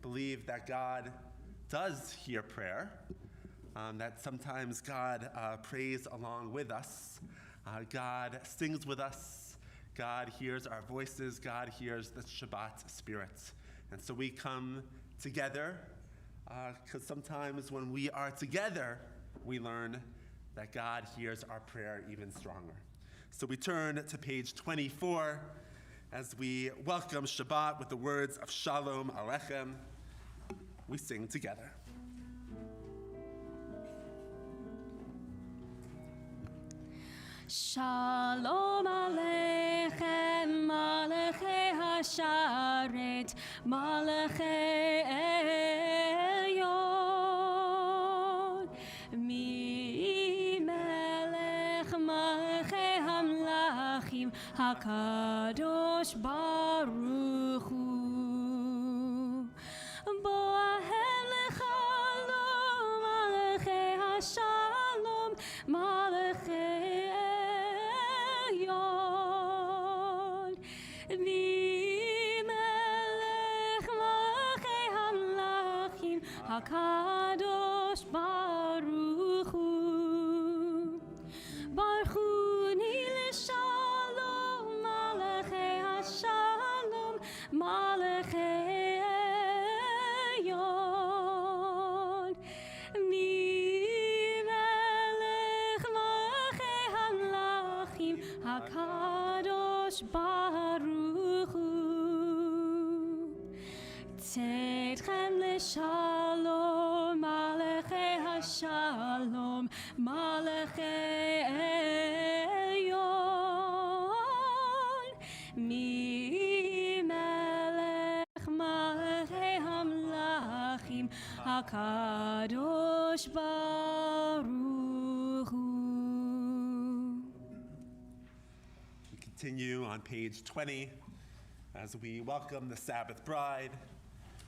believe that God does hear prayer, that sometimes God prays along with us. God sings with us. God hears our voices. God hears the Shabbat spirit. And so we come together because sometimes when we are together, we learn that God hears our prayer even stronger. So we turn to page 24 as we welcome Shabbat with the words of Shalom Aleichem. We sing together. Shalom Aleichem, Malachei Hasharet, Malachei Elyon, Mi Melech Malachei Hamlachim, HaKadosh Baruch Hu. Boahem lechalom, Malachei Hashalom, Malachei Elyon, V'melech Malachei Hamlachim, HaKadosh Baruch Hu. Baruch Hu ni l'shalom, Malachei Hashalom, Malachei Elyon, V'melech Malachei Hamlachim, HaKadosh Baruch Hu. Tzedchem l'shalom, Malachei Hashalom, Malachei Elyon, Mimelech Malachei Hamlachim, HaKadosh Baruch Hu. We continue on page 20 as we welcome the Sabbath bride.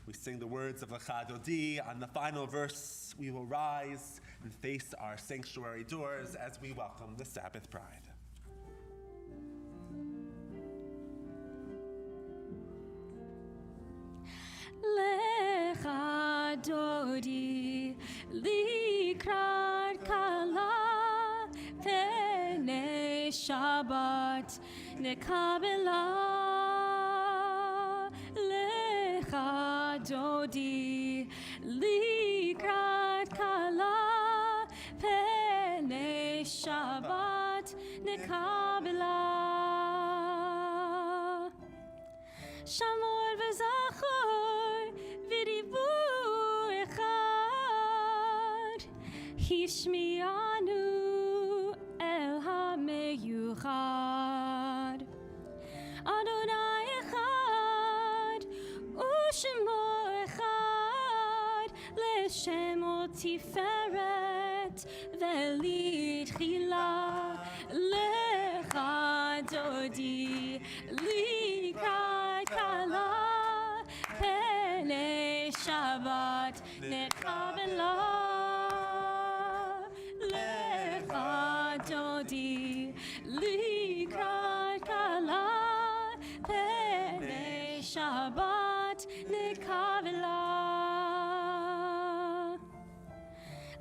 We sing the words of Lecha Dodi. On the final verse, we will rise and face our sanctuary doors as we welcome the Sabbath bride. Lecha Dodi, Likrat Kala, Pnei Shabbat, Nekabela. Lecha Dodi, Likrat Kala, Pnei Shabbat, Nekabela. Shamor v'zachor v'divu echad, Hishmianu el ha-meyuchad. Adonai echad u'shemo echad, l'shemo tiferet v'litchila. Lecha Dodi, Likrat Kala, Pnei Shabbat, Nekabela. Lecha Dodi, Likrat Kala, Pnei Shabbat, Nekabela.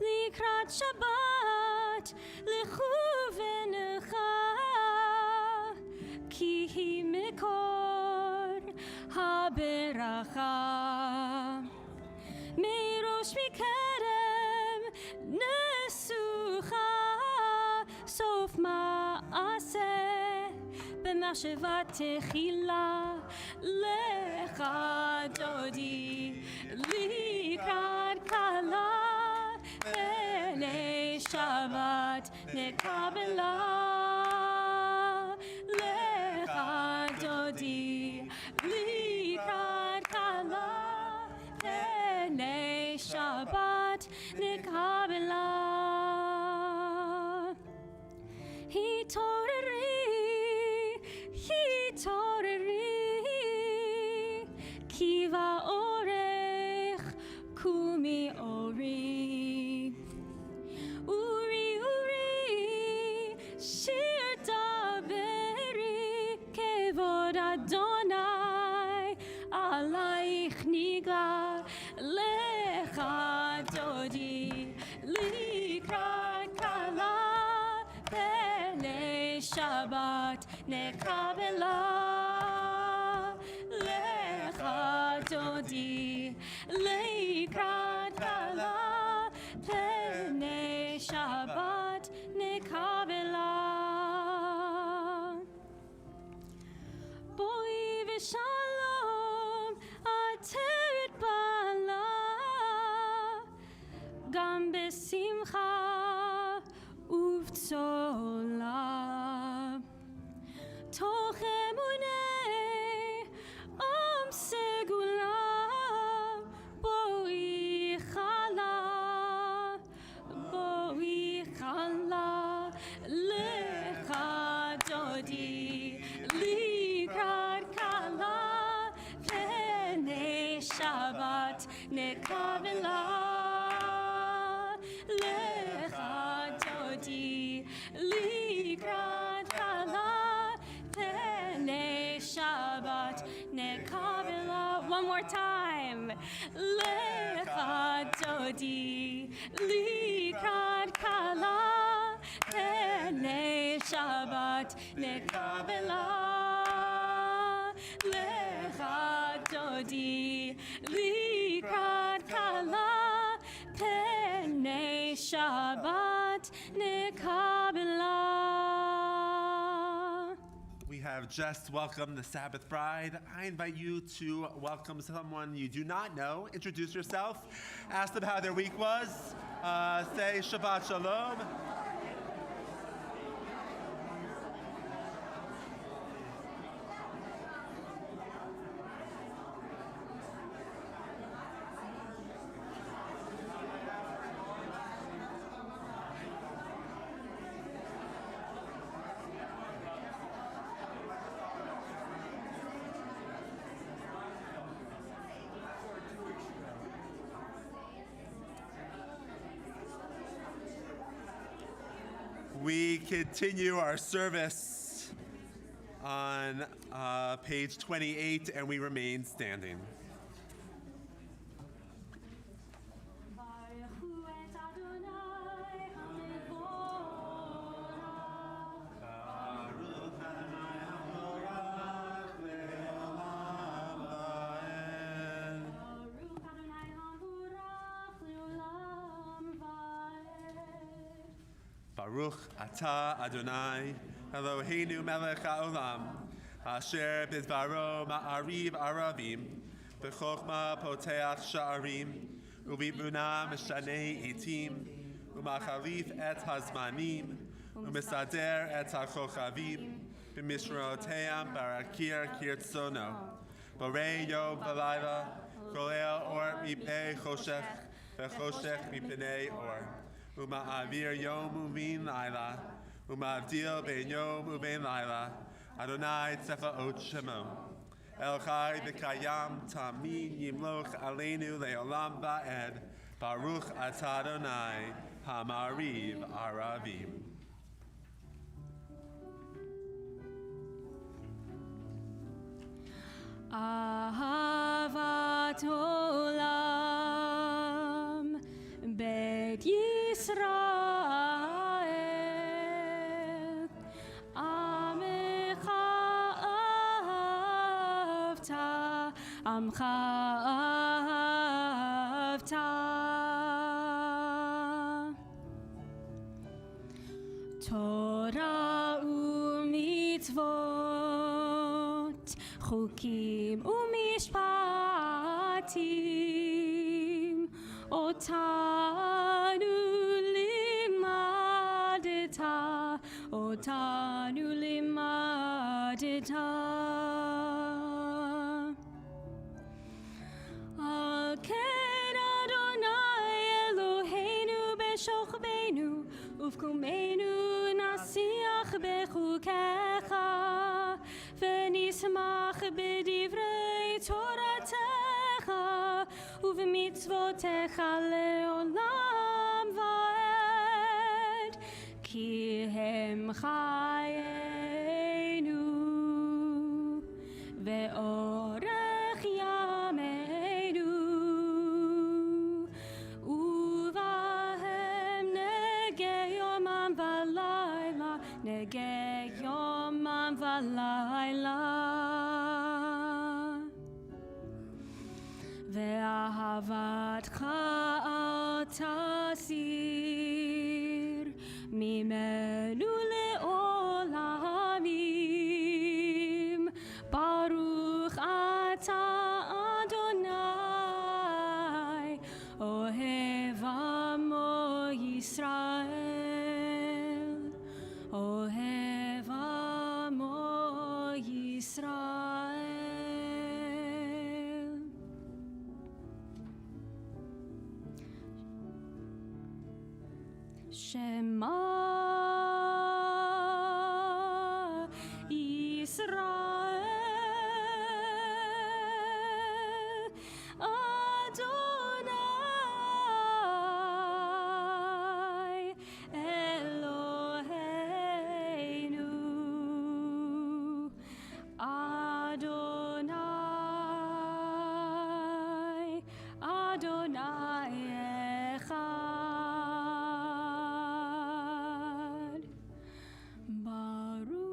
Likrat Shabbat, Lechu v'necha, Ki hi mikor ha-beracha. Mirosh mikerem nesucha, Sof ma'aseh b'machshavat techila. Lecha Dodi, Likrat Kala, Pnei Shabbat, Nekabela. Lecha Dodi, Likrat Kala, Pnei Shabbat, Nekabela. Hitoreri, Kiva Orech, Kumi Ori. Uri, Uri, נקבלה לך דודי לקראת קלה פני שבת נקבלה בואי ושלום עטרת בעלה גם בשמחה ובצולה תוך אמוני עם סגולה בואי חלה לך דודי לקראת קלה פני שבת נקבלה לך דודי לקראת קלה פני שבת נקבלה. One more time. לך דודי לקראת קלה פני שבת נקבלה לך דודי לקראת קלה פני שבת נקבלה. We have just welcomed the Sabbath bride. I invite you to welcome someone you do not know. Introduce yourself. Ask them how their week was. Say Shabbat Shalom. We continue our service on page 28, and we remain standing. Baruch atah Adonai, Eloheinu melech haolam, asher bidvaro ma'ariv aravim, b'chokhma poteach sha'arim, u'b'imuna mishanei itim, u'machalif et hazmanim, u'misader et hachochavim, b'mishroteam barakir kirtzono, borei yom v'layla, kolel or mipnei choshech, v'choshech mipnei or. Uma'avir yom u'vin laila, uma'avdil ben yom u'ben laila, Adonai tzefaot shemo. El chai v'kayam tamid yimloch aleinu le'olam va'ed, Baruch atah Adonai ha'mariv aravim. Ahavat olam bet Yisrael Amecha avta Amcha avta Torah u'mitzvot Chukim u'mishpatim Otanu limadeta Al ken Adonai Eloheinu b'shochbeinu ufkumenu nasiach bechukecha v'nismach b'divrei toratecha uv'mitzvotecha le'olam va'ed ki hem chayenu ve'orech yameinu uvahem nege yomam v'layla ואהבתך אל תסיר ממנו לעולמים. ברוך אתה אדוני, אוהב עמו ישראל, אוהב עמו ישראל. שמע ישראל, אדוני אלוהינו, אדוני, אדוני אחד. ברוך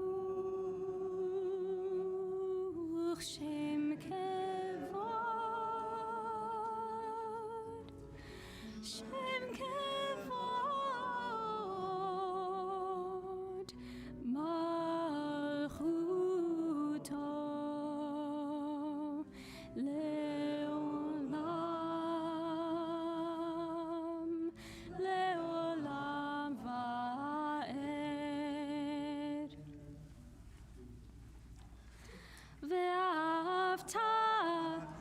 שם כבוד, שם כבוד, מלכותו לעולם, לעולם ועד. ואהבת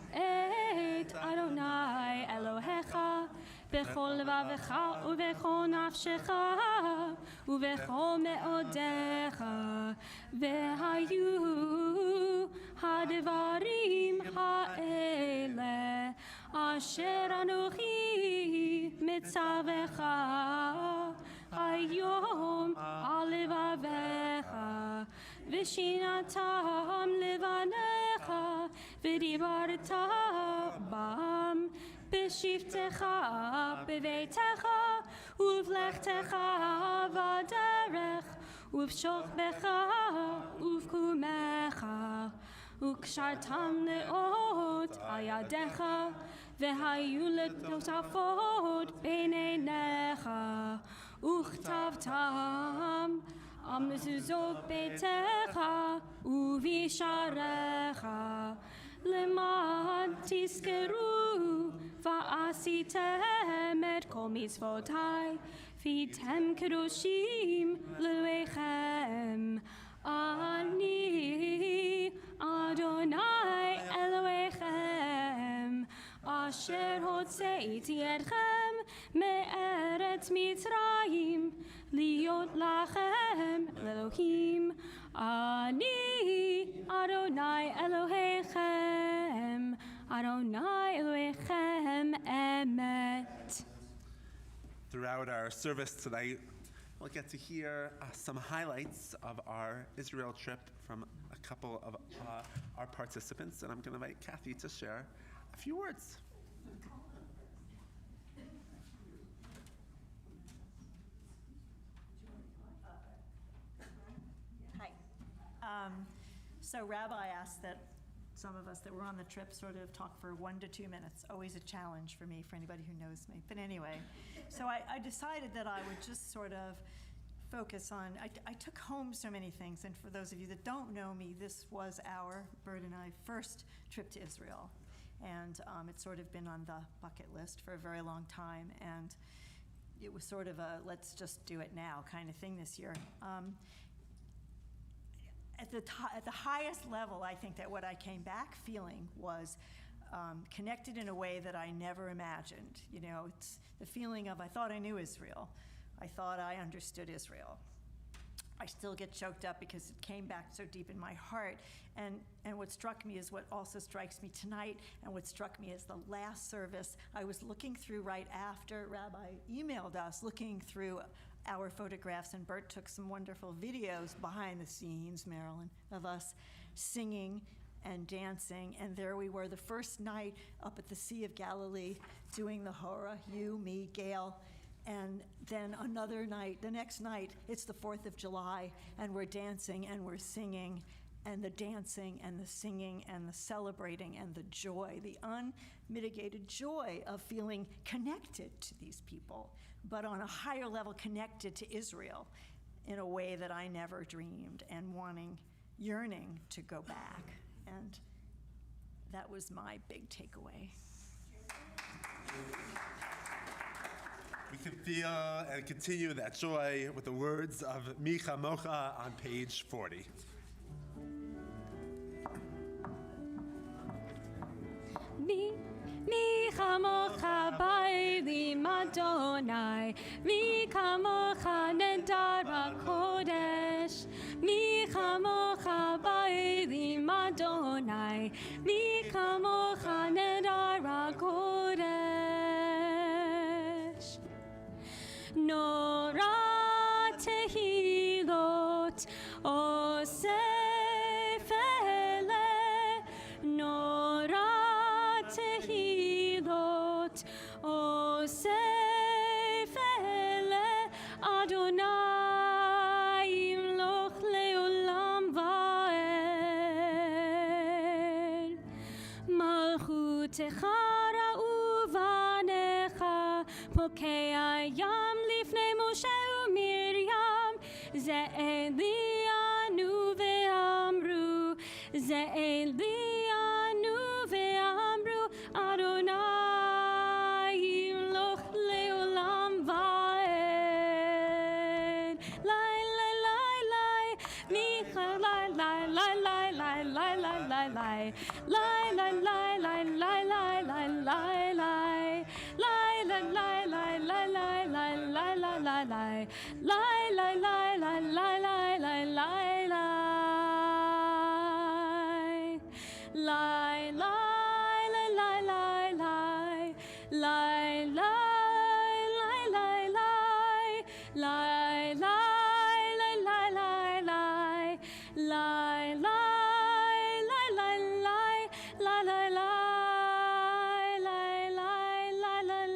את אדוני אלוהיך בכל לבבך ובכל נפשך ובכל מאודיך, והיו הדברים האלה אשר אנוכי מצווך היום על לבביך, ושינתם לבניך ודיברת בם בשבתך בביתך ובלכתך בדרך ובשוכבך ובקומך, וקשרתם לאות על ידיך, והיו לטוטפות בין עיניך, וכתבתם על מזוזות ביתך ובשעריך, למען תזכרו ועשיתם את כל מצוותי, והייתם קדושים לאלוהיכם. אני אדוני אלוהיכם, אשר הוצאתי אתכם מארץ מצרים, להיות לכם לאלוהים. אני אדוני אלוהיכם, אדוני אלוהיכם אמת. Throughout our service tonight, we'll get to hear some highlights of our Israel trip from a couple of our participants, and I'm going to invite Kathy to share a few words. Hi. So Rabbi asked that some of us that were on the trip sort of talk for 1 to 2 minutes. Always a challenge for me, for anybody who knows me. But anyway, so I decided that I would just sort of focus on, I took home so many things, and for those of you that don't know me, this was our, Bert and I, first trip to Israel. And it's sort of been on the bucket list for a very long time, and it was sort of a let's just do it now kind of thing this year. At the highest level, I think that what I came back feeling was connected in a way that I never imagined. You know, it's the feeling of I thought I knew Israel. I thought I understood Israel. I still get choked up because it came back so deep in my heart. And what struck me is what also strikes me tonight, and what struck me is the last service. I was looking through right after Rabbi emailed us, looking through our photographs, and Bert took some wonderful videos behind the scenes, Marilyn, of us singing and dancing. And there we were the first night up at the Sea of Galilee doing the Hora, you, me, Gail. And then another night, the next night, it's the 4th of July, and we're dancing and we're singing. and the dancing and the singing and the celebrating and the joy, the unmitigated joy of feeling connected to these people, but on a higher level connected to Israel in a way that I never dreamed, and yearning to go back. And that was my big takeaway. We can feel and continue that joy with the words of Mi Chamocha on page 40. Mi chamocha ba'elim Adonai, mi kamocha nedar kodesh. Mi chamocha ba'elim Adonai, mi kamocha nedar kodesh. Nora tehilot osef ele, Nora tehilot osef ele, Adonai imloch leolam va'ed. Malchutecha ra'u vanecha, pokei hayam lifnei Moshe u'Miriam, ze Elianu ve'amru, ze Elianu ve'amru, Adonai imloch leolam va'ed. Lai, lai, lai, lai, micha, lai, lai, lai, lai, lai, lai, lai, lai, lai, lai, lai, lai, lai, lai, lai, lai, lai, lai. Lai, lai, lai, lai, lai, lai, lai, lai, lai, lai, lai. Lai, lai, lai, lai, lai, lai, lai, lai, lai. Lai, lai, lai, lai, lai, lai. Lai, lai, lai, lai, lai. Lai, lai, lai, lai, lai, lai. Lai, lai, lai, lai, lai.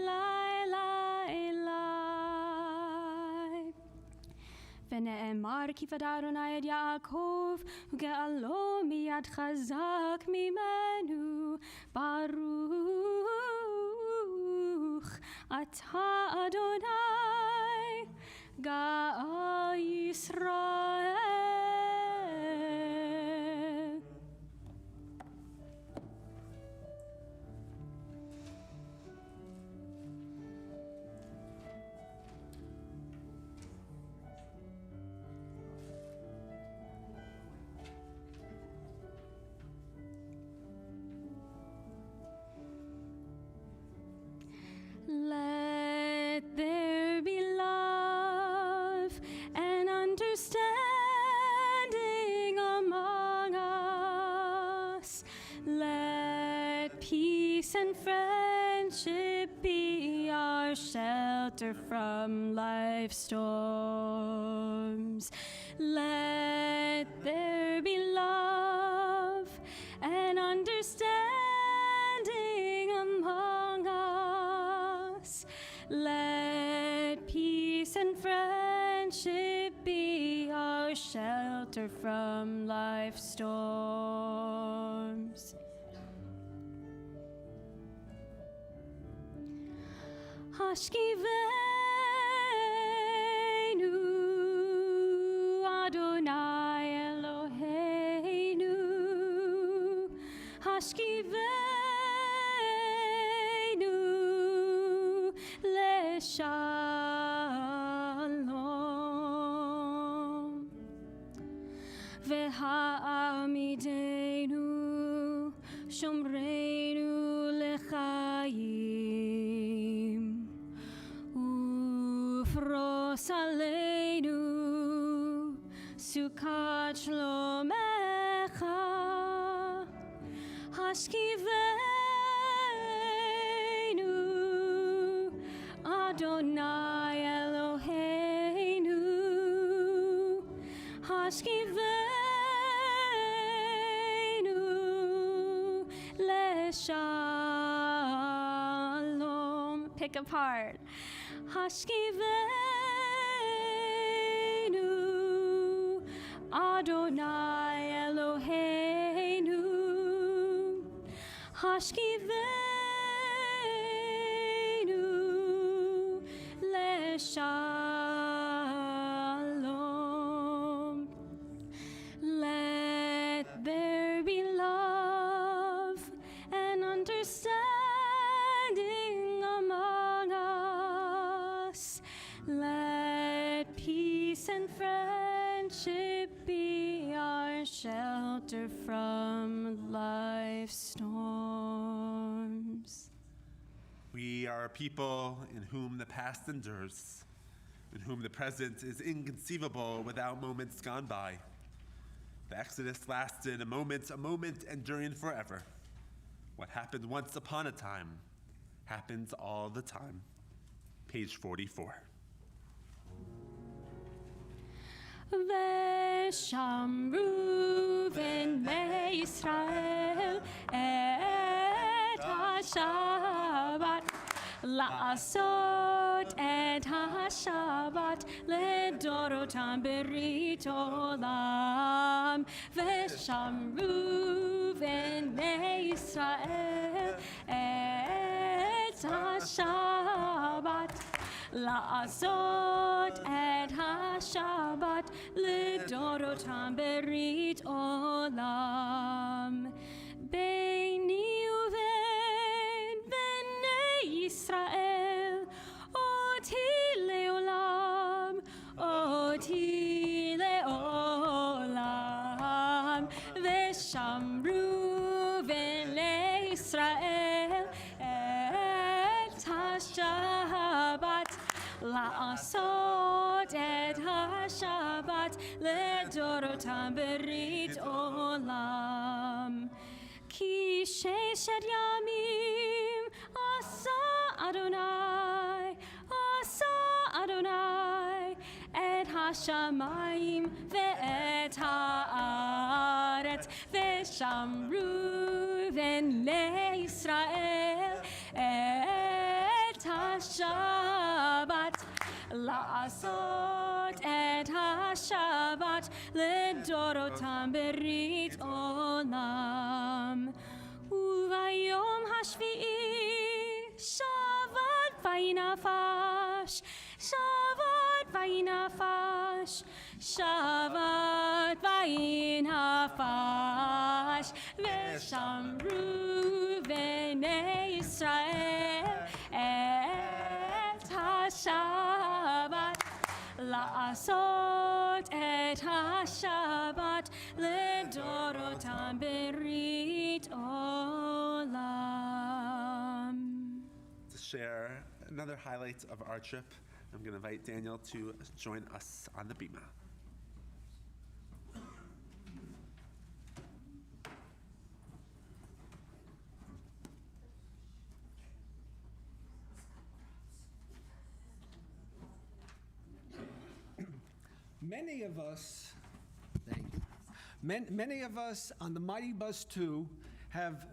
Lai, lai, lai. ונאמר כי פדה אדוני את יעקב וגאלו מיד חזק ממנו. ברוך אתה אדוני גאל ישראל. Let there be love and understanding among us. Let peace and friendship be our shelter from life's storms. Let there be love and understanding among us. Let peace and friendship be our shelter from life's storms. Hashkivenu Adonai Eloheinu. Hashkivenu leshalom. V'ha'amidenu shomreinu lechayim. Ufros aleinu sukat shlomecha. Hashkivenu Adonai Eloheinu. Hashkivenu leshalom. Pick apart. Hashkivenu Adonai Eloheinu. Eloheinu hashkivenu leshalom. Let there be love and understanding among us. Let peace and friendship be our shelter from life's storms. We are a people in whom the past endures, in whom the present is inconceivable without moments gone by. The Exodus lasted a moment enduring forever. What happened once upon a time happens all the time. Page 44. ושמרו בני ישראל את השבת, לעשות את השבת לדורותם ברית עולם. ושמרו בני ישראל את השבת, לעשות את השבת לדורותם ברית עולם. ביני ובין בני ישראל אותי לעולם, אותי לעולם. ושמרו בני ישראל את השבת, לעשות את השבת לדורותם ברית עולם. כי ששת ימים עשה אדוני את השמיים ואת הארץ. ושמרו בני ישראל את השבת, לעשות את השבת לדורותם ברית עולם. וביום השביעי שבת וינפש, שבת וינפש, שבת וינפש. ושמרו בני ישראל את השבת, לעשות את השבת לדורותם ברית עולם. To share another highlight of our trip, I'm going to invite Daniel to join us on the bima. Many of us, thank you. Many of us on the Mighty Bus 2 have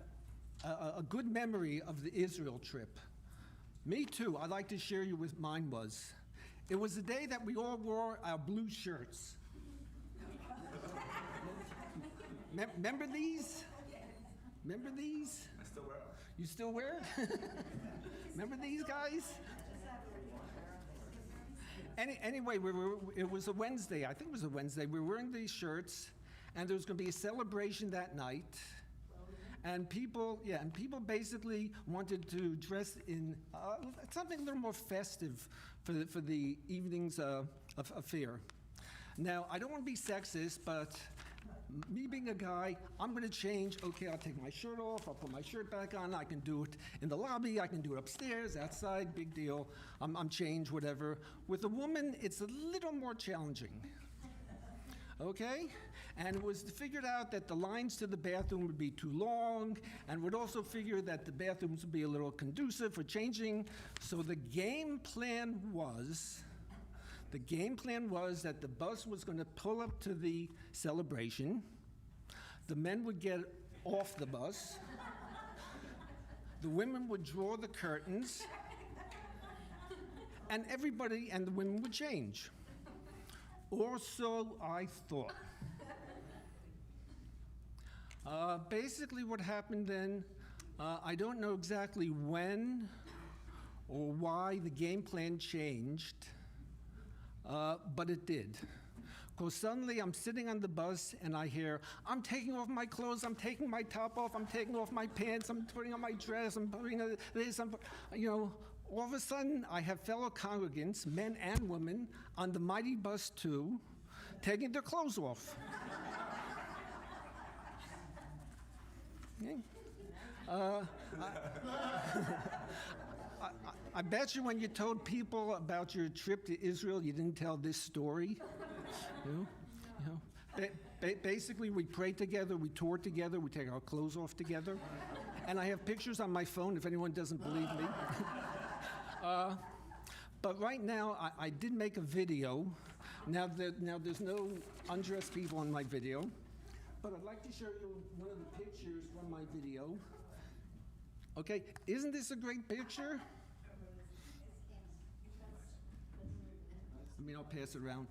a good memory of the Israel trip. Me too. I'd like to share you what mine was. It was the day that we all wore our blue shirts. Remember these? Remember these? I still wear it. You still wear it? Remember these guys? Anyway, it was a Wednesday. I think it was a Wednesday. We were wearing these shirts, and there was going to be a celebration that night. And people basically wanted to dress in something a little more festive for the evening's affair. Now, I don't want to be sexist, but me being a guy, I'm going to change. Okay, I'll take my shirt off. I'll put my shirt back on. I can do it in the lobby. I can do it upstairs, outside. Big deal. I'm changed, whatever. With a woman, it's a little more challenging. Okay? And it was figured out that the lines to the bathroom would be too long, and would also figure that the bathrooms would be a little conducive for changing. So the game plan was that the bus was going to pull up to the celebration. The men would get off the bus. The women would draw the curtains. And everybody and the women would change. Or so I thought. Basically, what happened then, I don't know exactly when or why the game plan changed, but it did. Because suddenly I'm sitting on the bus and I hear, I'm taking off my clothes, I'm taking my top off, I'm taking off my pants, I'm putting on my dress, I'm putting on this, all of a sudden I have fellow congregants, men and women, on the mighty bus too, taking their clothes off. Okay. I bet you when you told people about your trip to Israel, you didn't tell this story. Basically, we prayed together, we toured together, we take our clothes off together. And I have pictures on my phone if anyone doesn't believe me. But right now, I did make a video. Now there's no undressed people in my video. But I'd like to show you one of the pictures from my video. Okay, isn't this a great picture? I'll pass it around.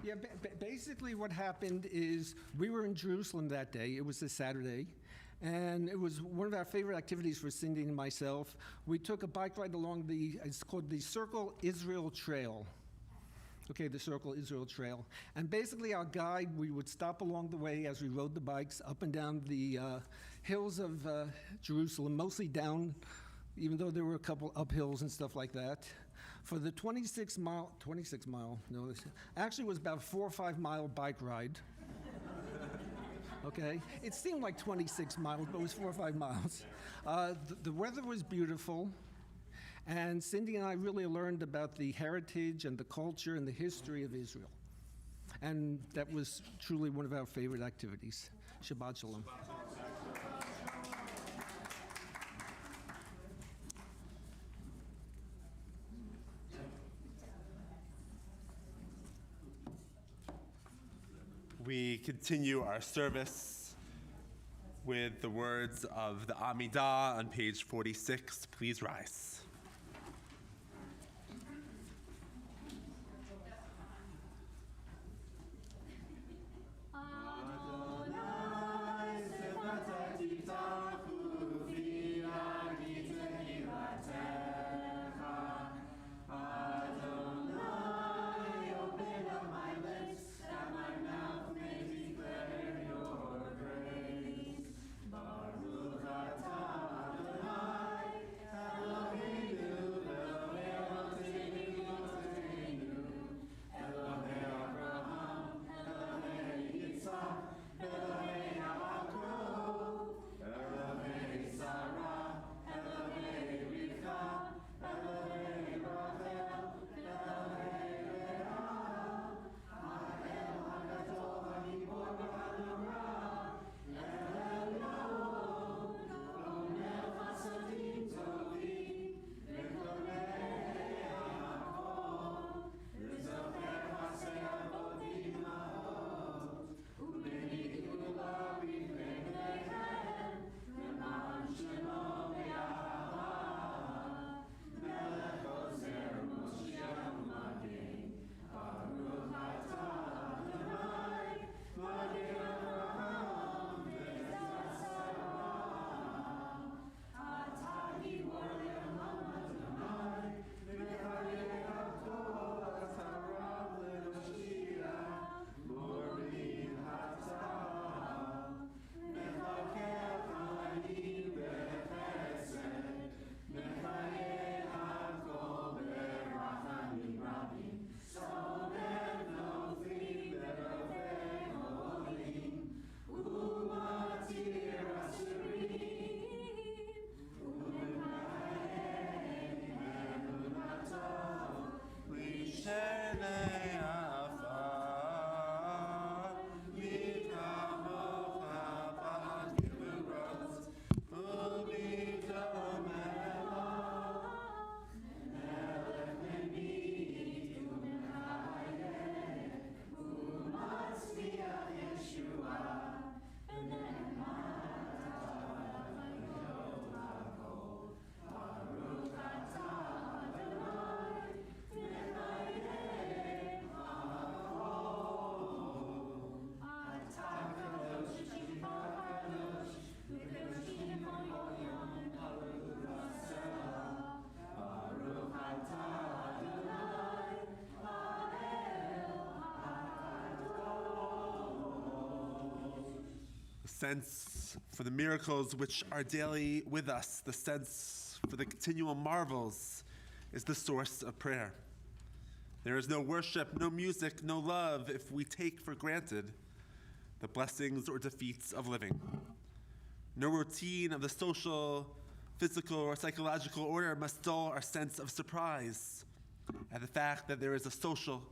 Yeah, basically what happened is we were in Jerusalem that day. It was a Saturday. And it was one of our favorite activities for Cindy and myself. We took a bike ride along it's called the Circle Israel Trail. Okay, the Circle Israel Trail. And basically our guide, we would stop along the way as we rode the bikes up and down the hills of Jerusalem, mostly down, even though there were a couple uphills and stuff like that. For the 26 mile, no, actually it was about a 4 or 5 mile bike ride. Okay, it seemed like 26 miles, but it was 4 or 5 miles. The weather was beautiful. And Cindy and I really learned about the heritage and the culture and the history of Israel. And that was truly one of our favorite activities. Shabbat Shalom. We continue our service with the words of the Amidah on page 46. Please rise. Baruch atah Adonai, Eloheinu sense for the miracles which are daily with us, the sense for the continual marvels, is the source of prayer. There is no worship, no music, no love if we take for granted the blessings or defeats of living. No routine of the social, physical, or psychological order must dull our sense of surprise at the fact that there is a social,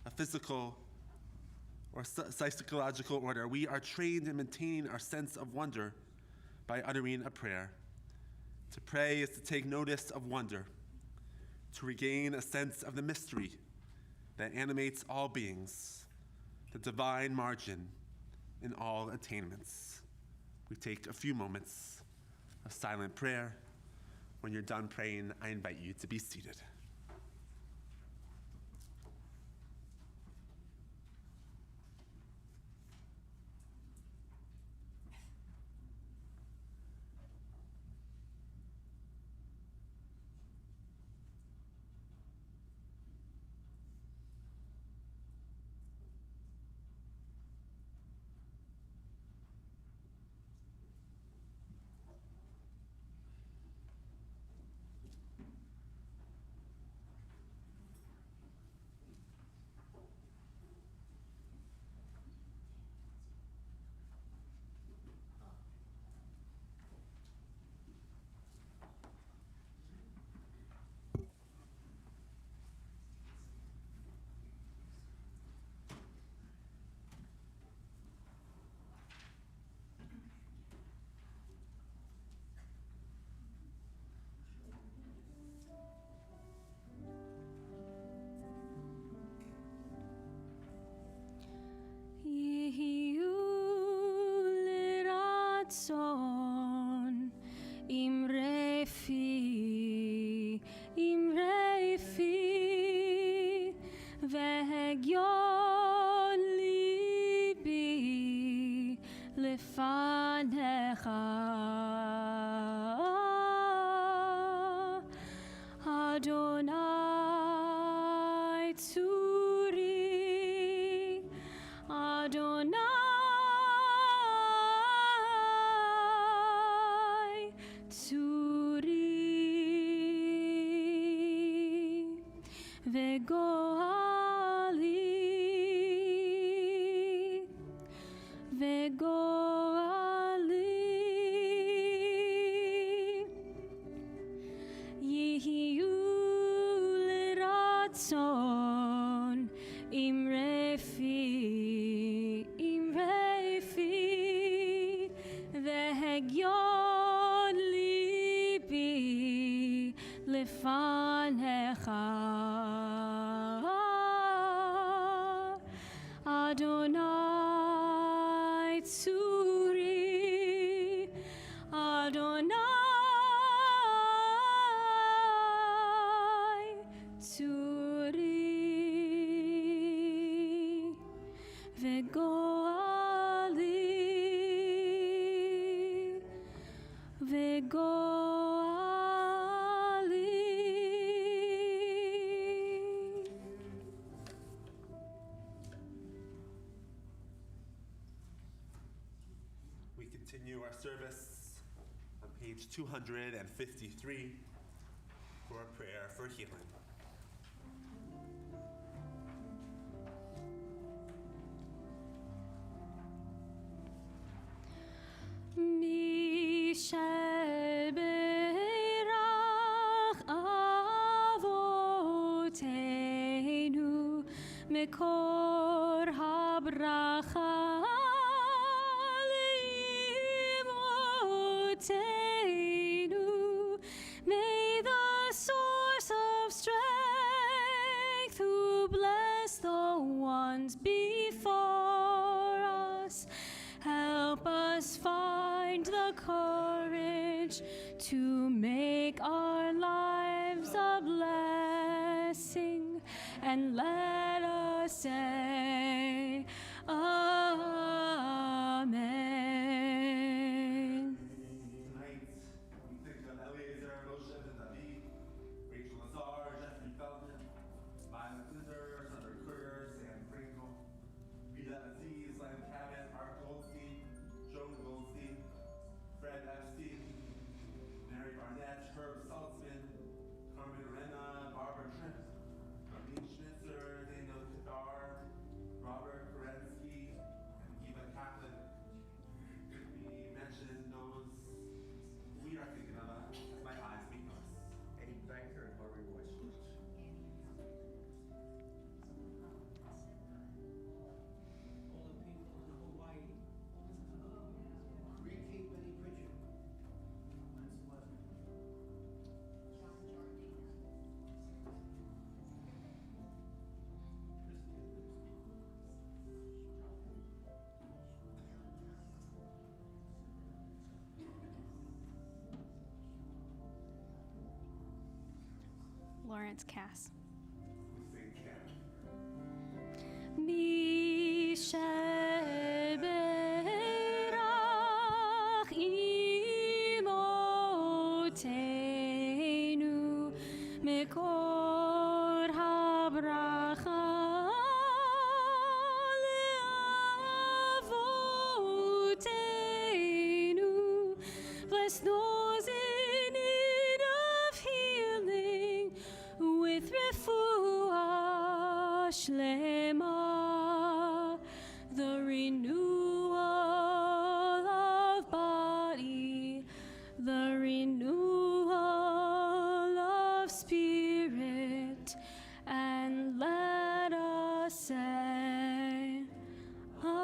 a physical, or psychological order. We are trained in maintaining our sense of wonder by uttering a prayer. To pray is to take notice of wonder, to regain a sense of the mystery that animates all beings, the divine margin in all attainments. We take a few moments of silent prayer. When you're done praying, I invite you to be seated. Son Imre fi Vehegyon libi lefanecha Adonai tzuri Adonai Vegoali Yehiyu l'ratzon Imre fi Vehegyon libi lefanecha Adonai tzuri Adonai tzuri Vegoali We continue our service on page 253 for a prayer for healing. Mishel beirach avoteinu mekor habracha li'imotenu. May the source of strength who bless the ones before us help us find the courage to make our lives a blessing, and let us say Amen. Tonight, we think of Eliezer, Moshe, and David, Rachel Lazar, Jeffrey Feldman, Maya Klinder, Sandra Kruger, Sam Pringle, Rita Aziz, Len Cabot, Mark Goldstein, Joan Goldstein, Lawrence Cass. Sing Camp. Mi sheberach imotenu mekor habracha leavotenu. Bless those in need of healing with refuah shlema, the renewal of body, the renewal of spirit, and let us say, Amen.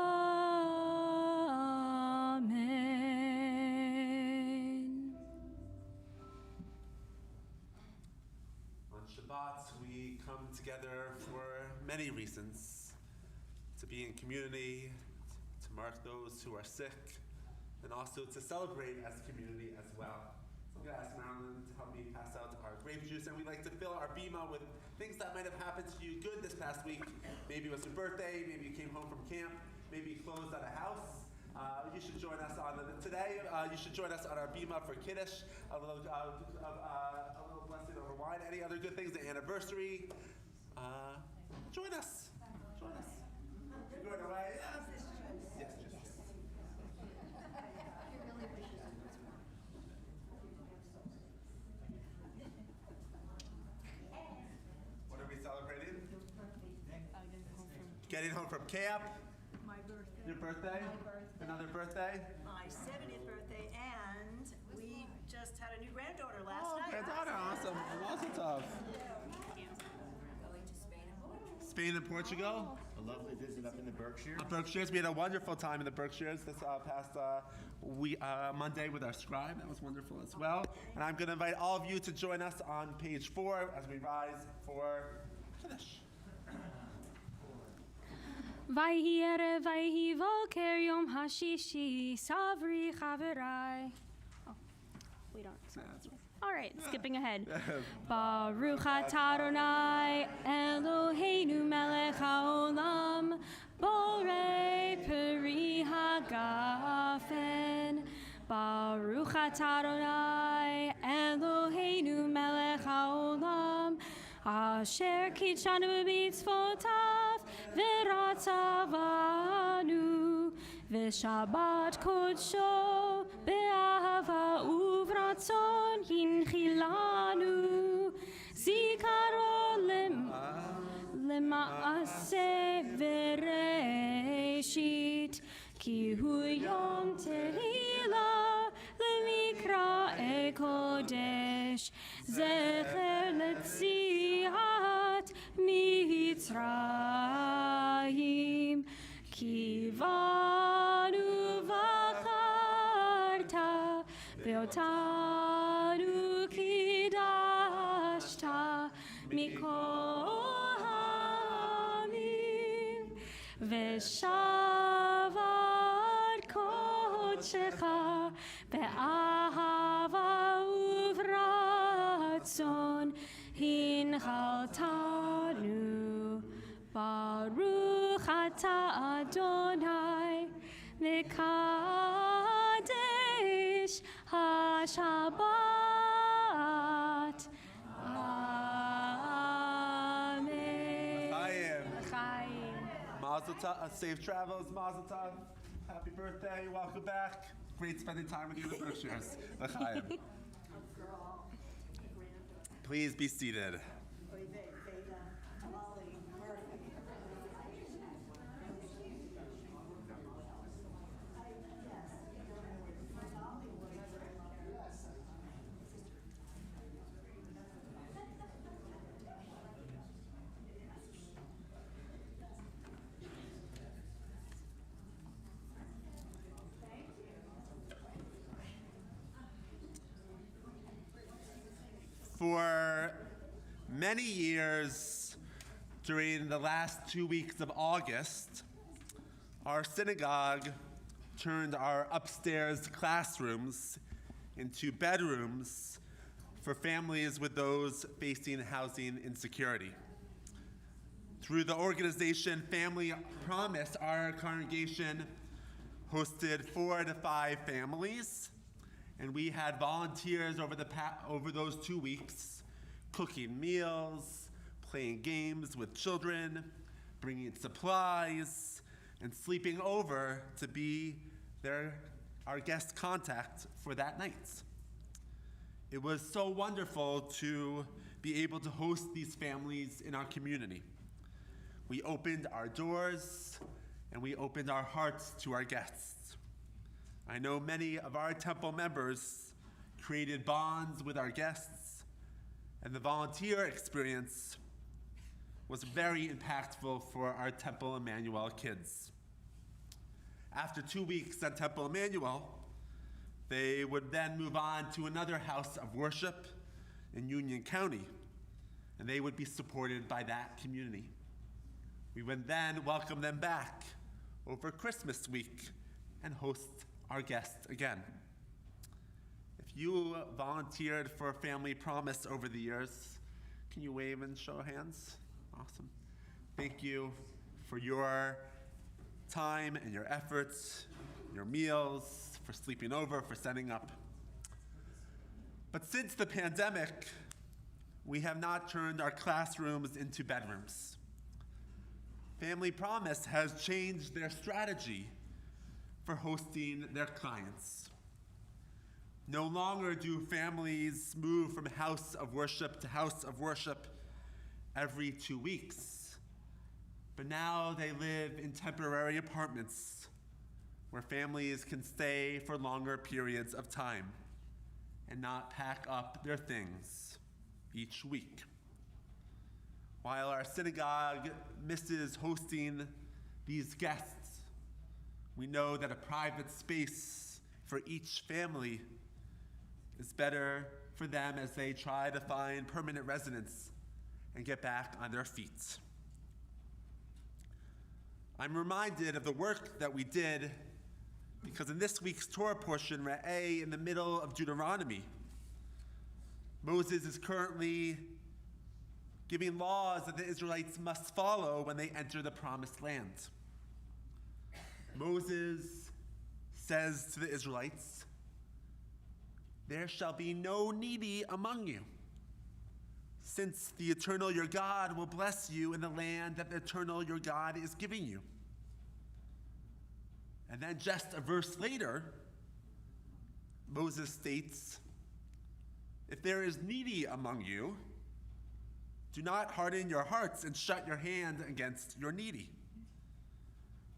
On Shabbat, we come together for many reasons. To be in community, to mark those who are sick, and also to celebrate as a community as well. So I'm going to ask Marilyn to help me pass out our grape juice, and we'd like to fill our bima with things that might have happened to you good this past week. Maybe it was your birthday, maybe you came home from camp, maybe you closed at a house. You should join us on today. You should join us on our bima for Kiddush, a little blessing over wine. Any other good things? The anniversary. Join us. Join us. You're going away. Yes. What are we celebrating? Getting home from camp. My birthday. Your birthday? Another birthday? My 70th birthday, and we just had a new granddaughter last night. Granddaughter, awesome. Awesome stuff. Spain and Portugal. A lovely visit up in the Berkshires. Berkshires. We had a wonderful time in the Berkshires this past Monday with our scribe. That was wonderful as well. And I'm going to invite all of you to join us on page 4 as we rise for Kiddush. Vayhi erev vayhi voker yom hashishi savri chaverai. Oh, we don't. All right, skipping ahead. Baruch atah Adonai Eloheinu melech haolam borei peri hagafen. Baruch atah Adonai Eloheinu melech haolam asher kitshanu b'mitzvotav v'ratzavanu v'shabbat kodsho be'ahava uvratzon hinchilanu zikaron lema'aseh v'reshit ki hu yom tehillah lemikra kodesh zecher letziat mitzrayim kivanu v'charta ve'otanu kidashta mikol hamim ve'shavat kodshecha be'ahava uvratzon hinchaltanu Baruch atah Adonai mekadesh haShabbat. Amen. Chaim. Mazel tov. Safe travels. Mazel tov. Happy birthday. Welcome back. Great spending time with you in the Berkshires. L'chaim. Please be seated. For many years during the last 2 weeks of August, our synagogue turned our upstairs classrooms into bedrooms for families with those facing housing insecurity. Through the organization Family Promise, our congregation hosted 4 to 5 families, and we had volunteers over those 2 weeks cooking meals, playing games with children, bringing supplies, and sleeping over to be our guest contact for that night. It was so wonderful to be able to host these families in our community. We opened our doors and we opened our hearts to our guests. I know many of our temple members created bonds with our guests, and the volunteer experience was very impactful for our Temple Emanu-El kids. After 2 weeks at Temple Emanu-El, they would then move on to another house of worship in Union County, and they would be supported by that community. We would then welcome them back over Christmas week and host our guests again. If you volunteered for Family Promise over the years, can you wave and show hands? Awesome. Thank you for your time and your efforts, your meals, for sleeping over, for setting up. But since the pandemic, we have not turned our classrooms into bedrooms. Family Promise has changed their strategy for hosting their clients. No longer do families move from house of worship to house of worship every 2 weeks, but now they live in temporary apartments where families can stay for longer periods of time and not pack up their things each week. While our synagogue misses hosting these guests, we know that a private space for each family is better for them as they try to find permanent residence and get back on their feet. I'm reminded of the work that we did because in this week's Torah portion, Re'eh, in the middle of Deuteronomy, Moses is currently giving laws that the Israelites must follow when they enter the promised land. Moses says to the Israelites, "There shall be no needy among you, since the eternal your God will bless you in the land that the eternal your God is giving you." And then just a verse later, Moses states, "If there is needy among you, do not harden your hearts and shut your hand against your needy.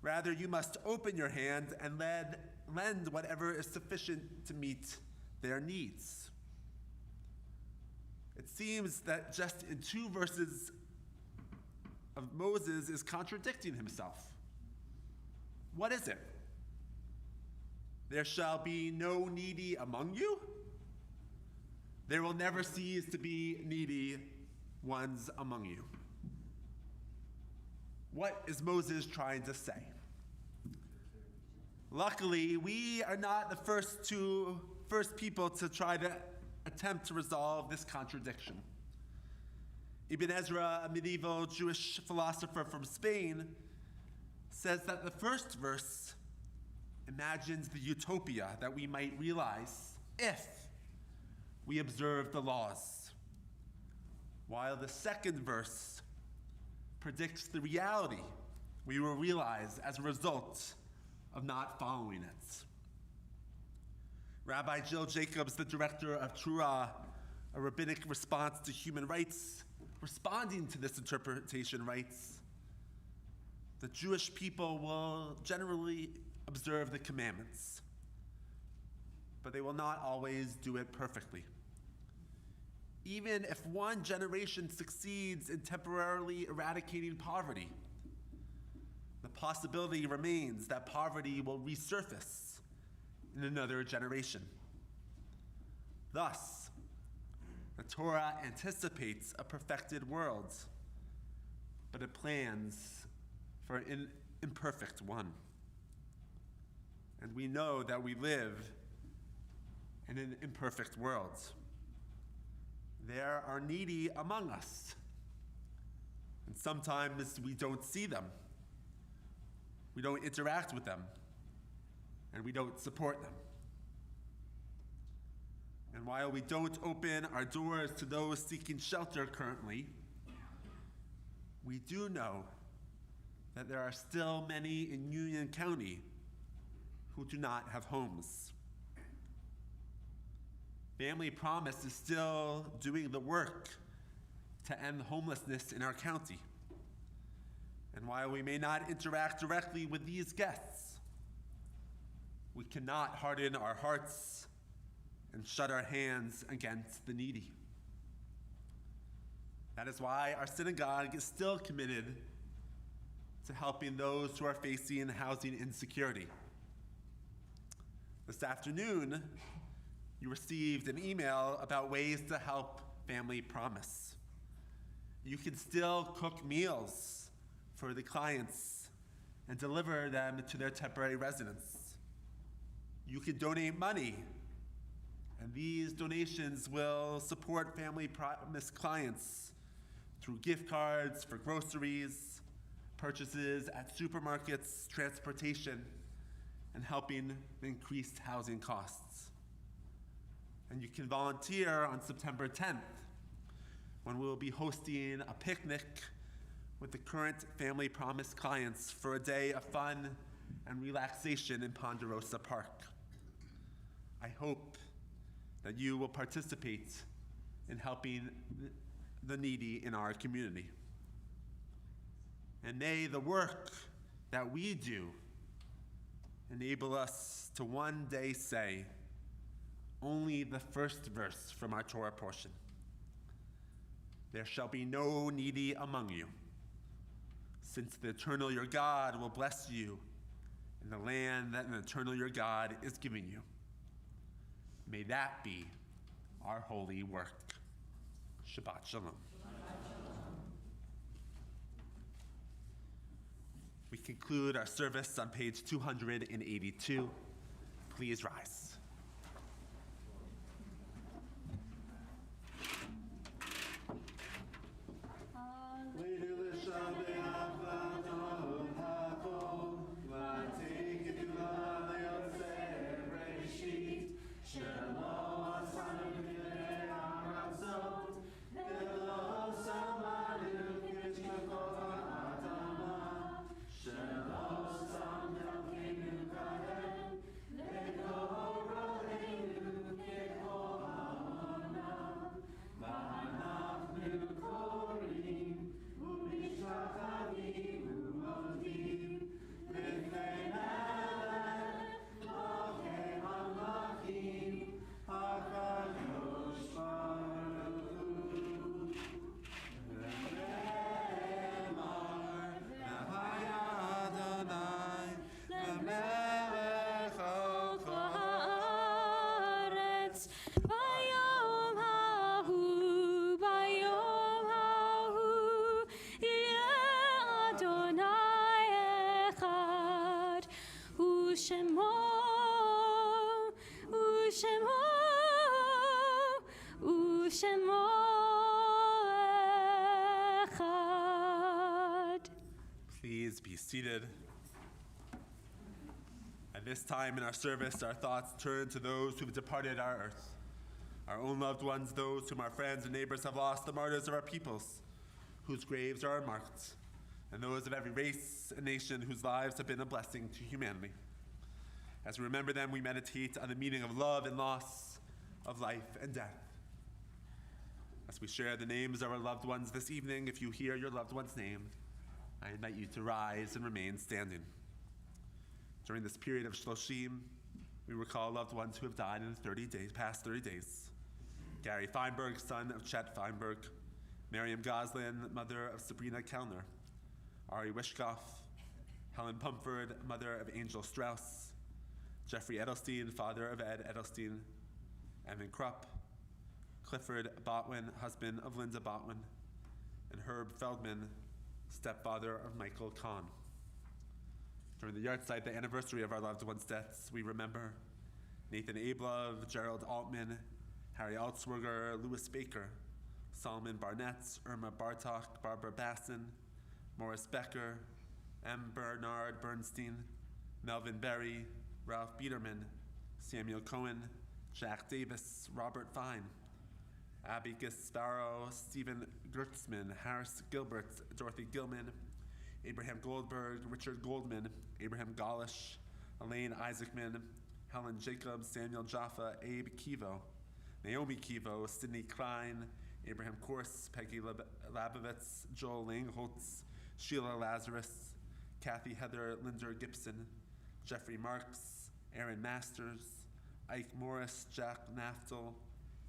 Rather, you must open your hand and lend whatever is sufficient to meet their needs." It seems that just in 2 verses of Moses is contradicting himself. What is it? There shall be no needy among you? There will never cease to be needy ones among you. What is Moses trying to say? Luckily, we are not the first people to try to attempt to resolve this contradiction. Ibn Ezra, a medieval Jewish philosopher from Spain, says that the first verse imagines the utopia that we might realize if we observe the laws, while the second verse predicts the reality we will realize as a result of not following it. Rabbi Jill Jacobs, the director of Trua, a rabbinic response to human rights, responding to this interpretation, writes, "The Jewish people will generally observe the commandments, but they will not always do it perfectly. Even if one generation succeeds in temporarily eradicating poverty, the possibility remains that poverty will resurface in another generation. Thus, the Torah anticipates a perfected world, but it plans for an imperfect one. And we know that we live in an imperfect world. there are needy among us. And sometimes we don't see them. We don't interact with them. And we don't support them. And while we don't open our doors to those seeking shelter currently, we do know that there are still many in Union County who do not have homes. Family Promise is still doing the work to end homelessness in our county. And while we may not interact directly with these guests, we cannot harden our hearts and shut our hands against the needy. That is why our synagogue is still committed to helping those who are facing housing insecurity. This afternoon, you received an email about ways to help Family Promise. You can still cook meals for the clients and deliver them to their temporary residence. You can donate money, and these donations will support Family Promise clients through gift cards for groceries, purchases at supermarkets, transportation, and helping increased housing costs. And you can volunteer on September 10th, when we'll be hosting a picnic with the current Family Promise clients for a day of fun and relaxation in Ponderosa Park. I hope that you will participate in helping the needy in our community. And may the work that we do enable us to one day say only the first verse from our Torah portion. There shall be no needy among you, since the eternal your God will bless you in the land that the eternal your God is giving you. May that be our holy work. Shabbat Shalom. We conclude our service on page 282. Please rise. Please be seated. At this time in our service, our thoughts turn to those who have departed our earth, our own loved ones, those whom our friends and neighbors have lost, the martyrs of our peoples, whose graves are unmarked, and those of every race and nation whose lives have been a blessing to humanity. As we remember them, we meditate on the meaning of love and loss, of life and death. As we share the names of our loved ones this evening, if you hear your loved one's name, I invite you to rise and remain standing. During this period of Shloshim, we recall loved ones who have died in the past 30 days. Gary Feinberg, son of Chet Feinberg, Miriam Goslin, mother of Sabrina Kellner, Ari Wishkoff, Helen Pumford, mother of Angel Strauss, Jeffrey Edelstein, father of Ed Edelstein, Evan Krupp, Clifford Botwin, husband of Linda Botwin, and Herb Feldman, stepfather of Michael Kahn. During the yahrzeit, the anniversary of our loved ones' deaths, we remember Nathan Ablove, Gerald Altman, Harry Altswerger, Louis Baker, Solomon Barnett, Irma Bartok, Barbara Basson, Morris Becker, M. Bernard Bernstein, Melvin Berry, Ralph Biederman, Samuel Cohen, Jack Davis, Robert Fine, Abby Gasparo, Stephen Gertzman, Harris Gilbert, Dorothy Gilman, Abraham Goldberg, Richard Goldman, Abraham Golish, Elaine Isaacman, Helen Jacobs, Samuel Jaffa, Abe Kivo, Naomi Kivo, Sidney Klein, Abraham Kors, Peggy Labovitz, Joel Langholtz, Sheila Lazarus, Kathy Heather Linder Gibson, Jeffrey Marks, Aaron Masters, Ike Morris, Jack Naftel,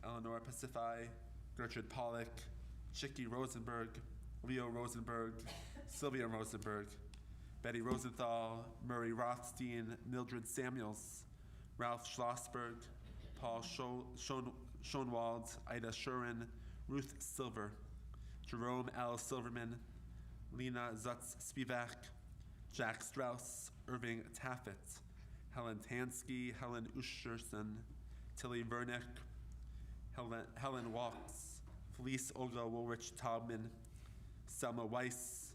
Eleanor Pacifi, Gertrude Pollock, Chicky Rosenberg, Leo Rosenberg, Sylvia Rosenberg, Betty Rosenthal, Murray Rothstein, Mildred Samuels, Ralph Schlossberg, Paul Schoenwald, Ida Shurin, Ruth Silver, Jerome L. Silverman, Lena Zutz Spivak, Jack Strauss, Irving Taffet, Helen Tansky, Helen Usherson, Tilly Vernick, Helen Walks, Felice Olga Woolrich Taubman, Selma Weiss,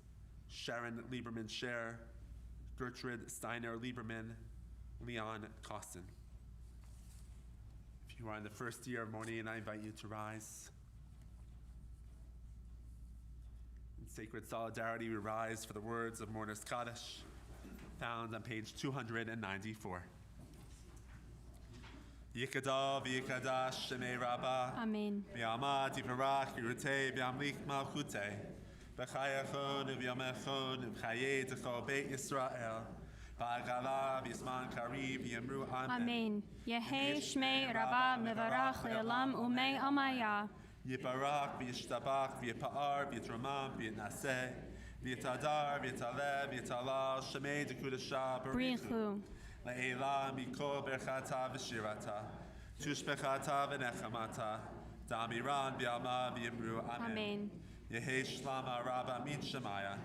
Sharon Lieberman Scher, Gertrude Steiner Lieberman, Leon Costin. If you are in the first year of morning, I invite you to rise. In sacred solidarity, we rise for the words of Mourner's Kaddish, found on page 294. Yikada v'yikadash shemei Rabbah. Amen. V'yamad yivarach yirutei v'yamlik malchutei. V'chayachon v'yamechon v'chayei t'cho beit Yisrael. V'agala v'yisman kariv v'yamru amen. Amen. Yehei shmei Rabbah mevarach le'olam umei amaya. Yibarach v'yishtabach v'yipa'ar v'yitramam v'yitnaseh. V'yitadar v'yitaleh v'yitalal shemei d'kudashah barichu. Brichu. Le'ela mikol berchata v'shirata. Tushbechata v'nechamata. Damiran v'yama v'yimru amen. Amen. Yehei shlama rabba min shemaya.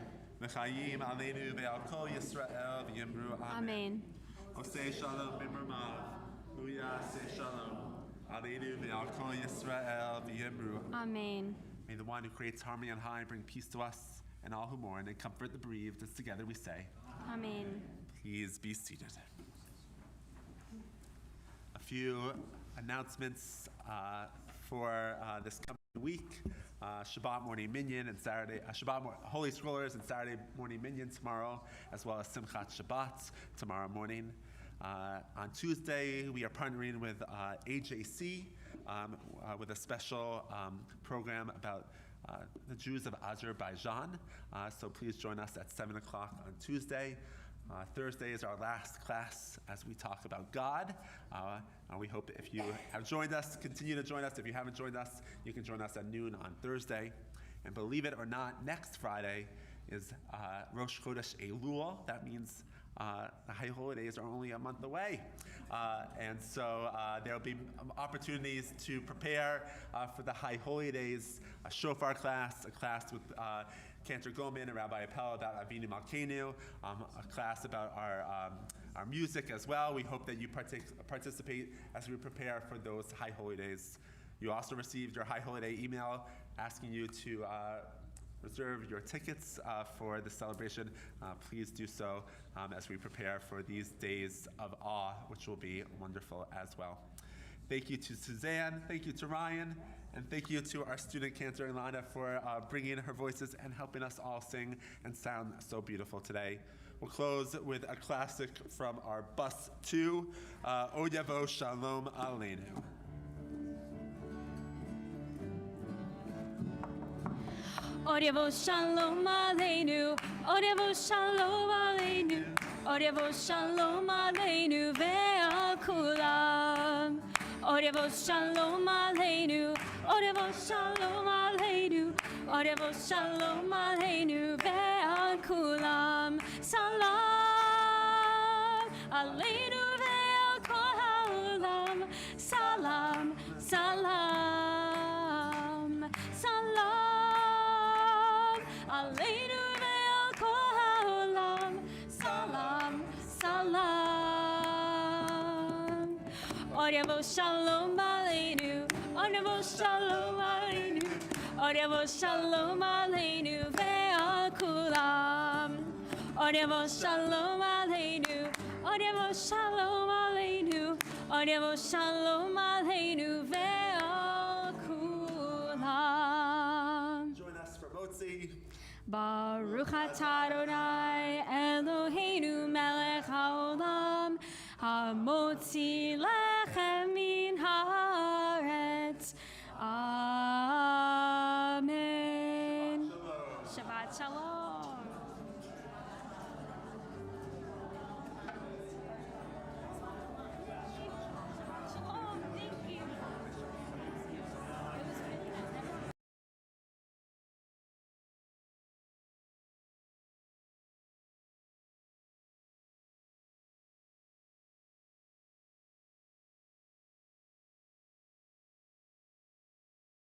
V'chayim aleinu ve'al kol Yisrael v'yimru amen. Amen. Osei shalom b'mermav. Uyaseh shalom. Aleinu ve'al kol Yisrael v'yimru. Amen. May the one who creates harmony on high bring peace to us and all who mourn and comfort the bereaved, as together we say. Amen. Please be seated. A few announcements for this coming week. Shabbat morning minyan and Saturday, Holy Scrollers and Saturday morning minyan tomorrow, as well as Simchat Shabbat tomorrow morning. On Tuesday, we are partnering with AJC with a special program about the Jews of Azerbaijan. So please join us at 7 o'clock on Tuesday. Thursday is our last class as we talk about God. And we hope if you have joined us, continue to join us. If you haven't joined us, you can join us at noon on Thursday. And believe it or not, next Friday is Rosh Chodesh Elul. That means the high holidays are only a month away. And so there will be opportunities to prepare for the high holidays, a shofar class, a class with Cantor Goldman and Rabbi Appel about Avinu Malkeinu, a class about our music as well. We hope that you participate as we prepare for those high holidays. You also received your high holiday email asking you to reserve your tickets for the celebration. Please do so as we prepare for these days of awe, which will be wonderful as well. Thank you to Suzanne, thank you to Ryan, and thank you to our student cantor Ilana for bringing her voices and helping us all sing and sound so beautiful today. We'll close with a classic from our bus 2, O Yavo Shalom Aleinu. Orevo shalom aleinu, Orevo shalom aleinu, Orevo shalom aleinu ve'al kulam. Orevo shalom aleinu, Orevo shalom aleinu, Orevo shalom aleinu ve'al kulam. Salam aleinu ve'al kol ha'olam. Salam, salam, salam. Aleinu ve'al kol ha'olam, salam, salam. Orevo shalom aleinu, Orevo shalom aleinu, Orevo shalom aleinu ve'al kulam. Orevo shalom aleinu. Orevo shalom aleinu. Orevo shalom aleinu ve'al kulam. Join us for Motzi. Baruch atah Adonai Eloheinu melech haolam hamotzi lechem min haaretz. Amen. Shabbat shalom.